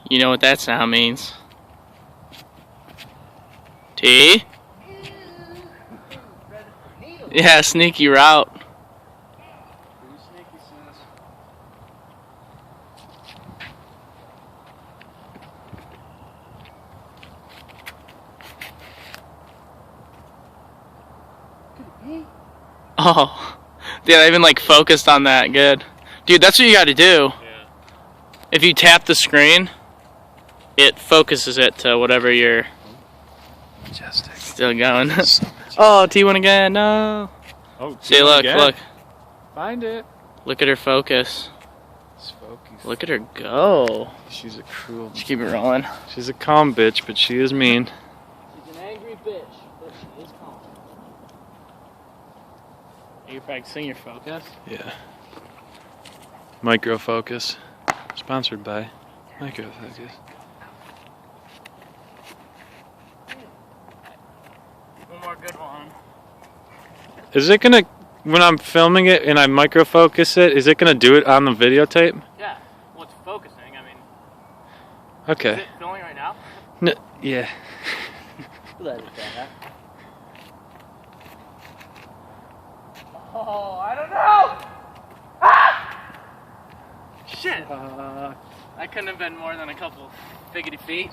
You know what that sound means. T? Yeah, sneaky route. Oh, dude, I even like focused on that. Good, dude. That's what you got to do. Yeah. If you tap the screen, it focuses it to whatever you're. Majestic. Still going. Oh, T1 again. No. Oh, see, look, again. look. Find it. Look at her focus. Look at her go. She's a cruel. Just keep it rolling. She's a calm bitch, but she is mean. She's an angry bitch, but she is calm. Are you practicing your focus? Yeah. Micro Focus. Sponsored by Micro Focus. One more good one. Is it gonna, when I'm filming it and I micro focus it, is it gonna do it on the videotape? Yeah. Well, it's focusing. I mean. Okay. Is it filming right now? No, yeah. Let it down. Oh, I don't know! Ah! Shit! That couldn't have been more than a couple figgity feet.